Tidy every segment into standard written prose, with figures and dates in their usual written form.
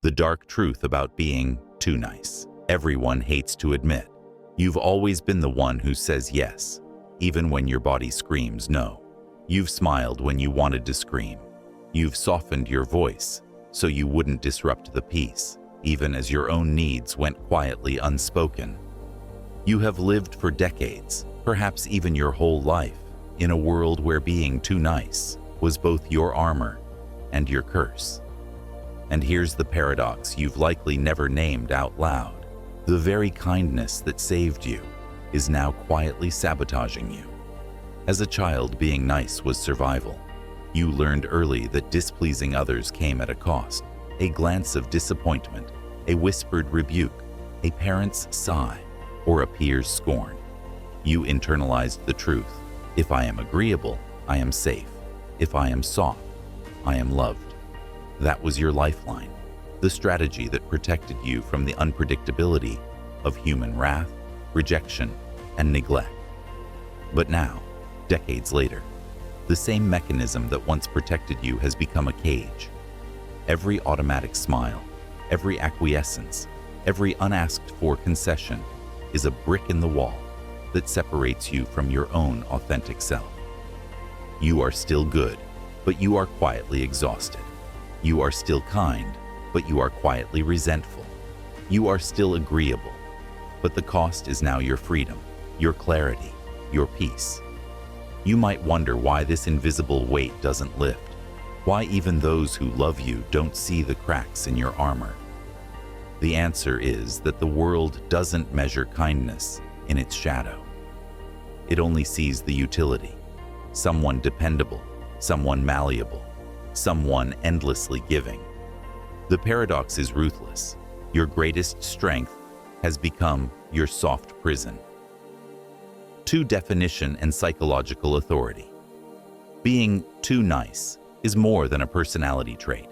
The dark truth about being too nice. Everyone hates to admit. You've always been the one who says yes, even when your body screams no. You've smiled when you wanted to scream. You've softened your voice so you wouldn't disrupt the peace, even as your own needs went quietly unspoken. You have lived for decades, perhaps even your whole life, in a world where being too nice was both your armor and your curse. And here's the paradox you've likely never named out loud. The very kindness that saved you is now quietly sabotaging you. As a child, being nice was survival. You learned early that displeasing others came at a cost. A glance of disappointment, a whispered rebuke, a parent's sigh, or a peer's scorn. You internalized the truth. If I am agreeable, I am safe. If I am soft, I am loved. That was your lifeline, the strategy that protected you from the unpredictability of human wrath, rejection, and neglect. But now, decades later, the same mechanism that once protected you has become a cage. Every automatic smile, every acquiescence, every unasked-for concession is a brick in the wall that separates you from your own authentic self. You are still good, but you are quietly exhausted. You are still kind, but you are quietly resentful. You are still agreeable, but the cost is now your freedom, your clarity, your peace. You might wonder why this invisible weight doesn't lift, why even those who love you don't see the cracks in your armor. The answer is that the world doesn't measure kindness in its shadow. It only sees the utility. Someone dependable, someone malleable, someone endlessly giving. The paradox is ruthless. Your greatest strength has become your soft prison. 2. Definition and psychological authority. Being too nice is more than a personality trait.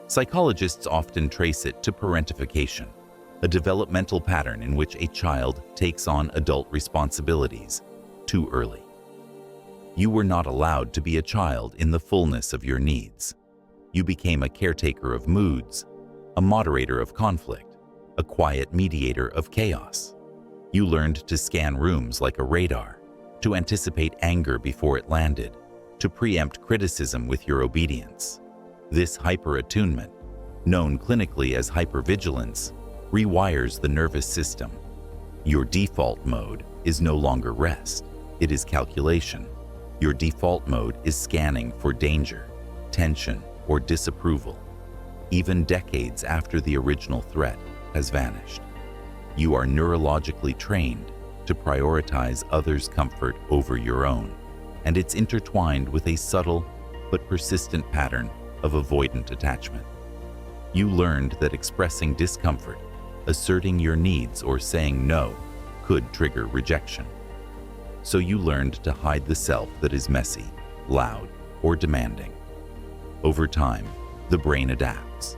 Psychologists often trace it to parentification, a developmental pattern in which a child takes on adult responsibilities too early. You were not allowed to be a child in the fullness of your needs. You became a caretaker of moods, a moderator of conflict, a quiet mediator of chaos. You learned to scan rooms like a radar, to anticipate anger before it landed, to preempt criticism with your obedience. This hyper-attunement, known clinically as hypervigilance, rewires the nervous system. Your default mode is no longer rest, it is calculation. Your default mode is scanning for danger, tension, or disapproval, even decades after the original threat has vanished. You are neurologically trained to prioritize others' comfort over your own, and it's intertwined with a subtle but persistent pattern of avoidant attachment. You learned that expressing discomfort, asserting your needs, or saying no could trigger rejection. So you learned to hide the self that is messy, loud, or demanding. Over time, the brain adapts.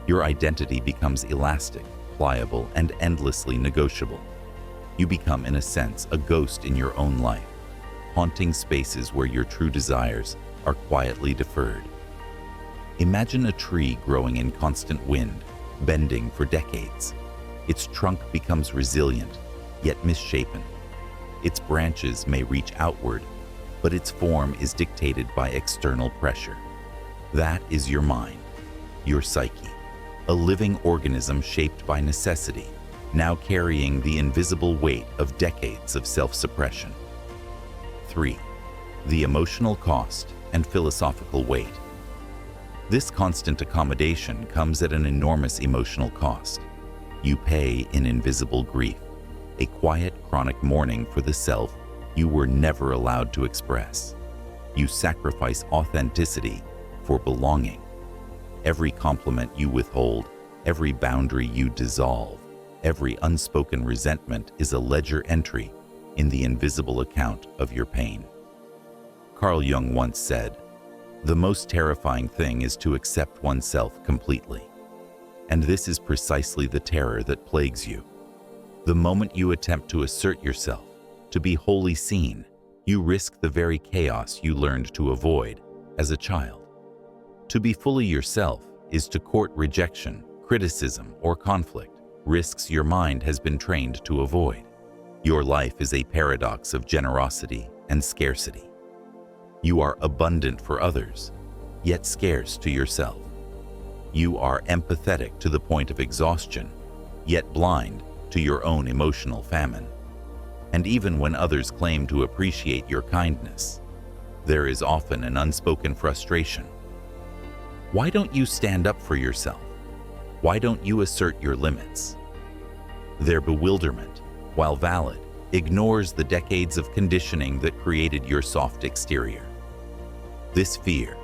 Your identity becomes elastic, pliable, and endlessly negotiable. You become, in a sense, a ghost in your own life, haunting spaces where your true desires are quietly deferred. Imagine a tree growing in constant wind, bending for decades. Its trunk becomes resilient, yet misshapen. Its branches may reach outward, but its form is dictated by external pressure. That is your mind, your psyche, a living organism shaped by necessity, now carrying the invisible weight of decades of self-suppression. 3. The emotional cost and philosophical weight. This constant accommodation comes at an enormous emotional cost. You pay in invisible grief, a quiet, chronic mourning for the self you were never allowed to express. You sacrifice authenticity for belonging. Every compliment you withhold, every boundary you dissolve, every unspoken resentment is a ledger entry in the invisible account of your pain. Carl Jung once said, "The most terrifying thing is to accept oneself completely." And this is precisely the terror that plagues you. The moment you attempt to assert yourself, to be wholly seen, you risk the very chaos you learned to avoid as a child. To be fully yourself is to court rejection, criticism, or conflict, risks your mind has been trained to avoid. Your life is a paradox of generosity and scarcity. You are abundant for others, yet scarce to yourself. You are empathetic to the point of exhaustion, yet blind to your own emotional famine. And even when others claim to appreciate your kindness, there is often an unspoken frustration. Why don't you stand up for yourself? Why don't you assert your limits? Their bewilderment, while valid, ignores the decades of conditioning that created your soft exterior. This fear,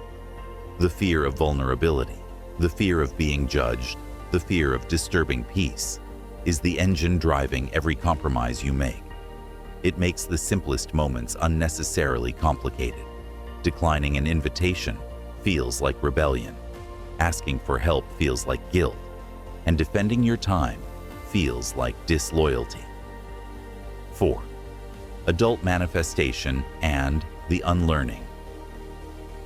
the fear of vulnerability, the fear of being judged, the fear of disturbing peace, is the engine driving every compromise you make. It makes the simplest moments unnecessarily complicated. Declining an invitation feels like rebellion. Asking for help feels like guilt. And defending your time feels like disloyalty. 4. Adult manifestation and the unlearning.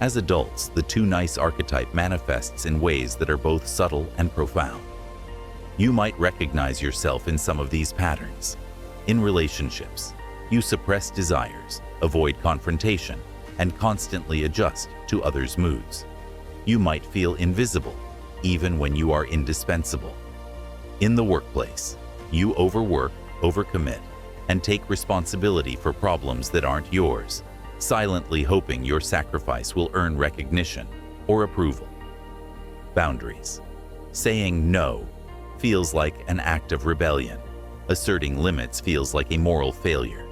As adults, the too nice archetype manifests in ways that are both subtle and profound. You might recognize yourself in some of these patterns. In relationships, you suppress desires, avoid confrontation, and constantly adjust to others' moods. You might feel invisible, even when you are indispensable. In the workplace, you overwork, overcommit, and take responsibility for problems that aren't yours, silently hoping your sacrifice will earn recognition or approval. Boundaries. Saying no feels like an act of rebellion. Asserting limits feels like a moral failure.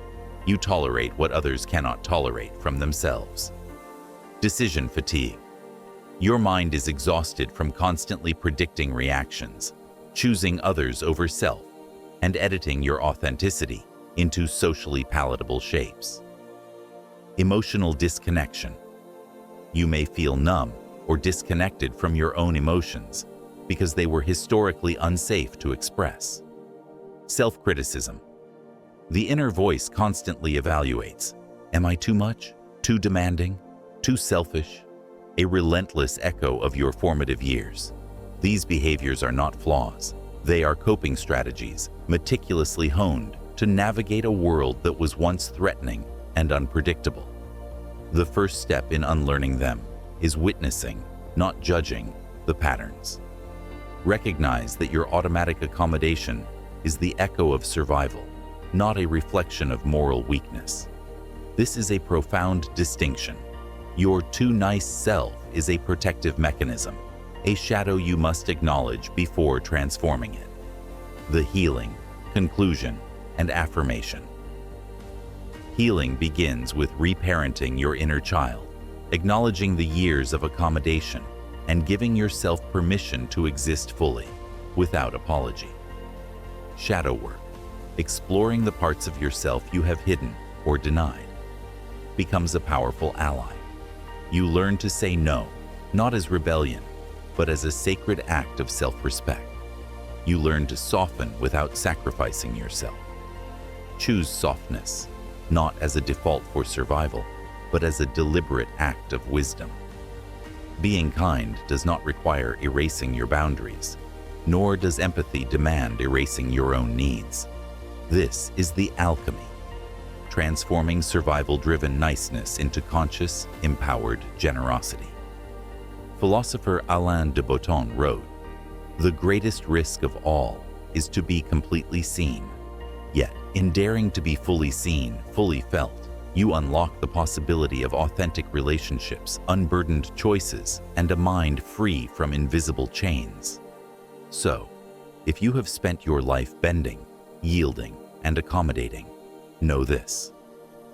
You tolerate what others cannot tolerate from themselves. Decision fatigue. Your mind is exhausted from constantly predicting reactions, choosing others over self, and editing your authenticity into socially palatable shapes. Emotional disconnection. You may feel numb or disconnected from your own emotions because they were historically unsafe to express. Self-criticism. The inner voice constantly evaluates. Am I too much? Too demanding? Too selfish? A relentless echo of your formative years. These behaviors are not flaws. They are coping strategies, meticulously honed to navigate a world that was once threatening and unpredictable. The first step in unlearning them is witnessing, not judging, the patterns. Recognize that your automatic accommodation is the echo of survival, not a reflection of moral weakness. This is a profound distinction. Your too nice self is a protective mechanism, a shadow you must acknowledge before transforming it. The healing, conclusion, and affirmation. Healing begins with reparenting your inner child, acknowledging the years of accommodation, and giving yourself permission to exist fully, without apology. Shadow work, exploring the parts of yourself you have hidden or denied, becomes a powerful ally. You learn to say no, not as rebellion, but as a sacred act of self-respect. You learn to soften without sacrificing yourself. Choose softness, not as a default for survival, but as a deliberate act of wisdom. Being kind does not require erasing your boundaries, nor does empathy demand erasing your own needs. This is the alchemy, transforming survival-driven niceness into conscious, empowered generosity. Philosopher Alain de Botton wrote, "The greatest risk of all is to be completely seen. Yet, in daring to be fully seen, fully felt, you unlock the possibility of authentic relationships, unburdened choices, and a mind free from invisible chains." So, if you have spent your life bending, yielding, and accommodating, know this: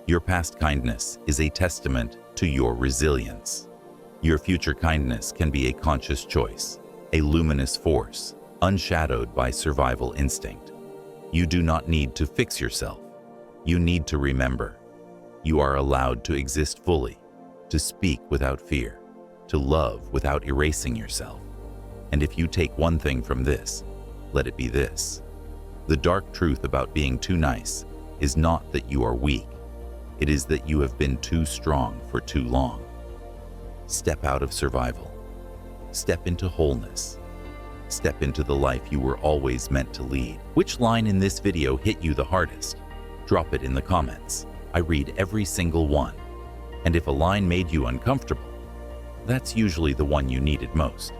your past kindness is a testament to your resilience. Your future kindness can be a conscious choice, a luminous force, unshadowed by survival instinct. You do not need to fix yourself. You need to remember. You are allowed to exist fully, to speak without fear, to love without erasing yourself. And if you take one thing from this, let it be this: the dark truth about being too nice is not that you are weak. It is that you have been too strong for too long. Step out of survival. Step into wholeness. Step into the life you were always meant to lead. Which line in this video hit you the hardest? Drop it in the comments. I read every single one. And if a line made you uncomfortable, that's usually the one you needed most.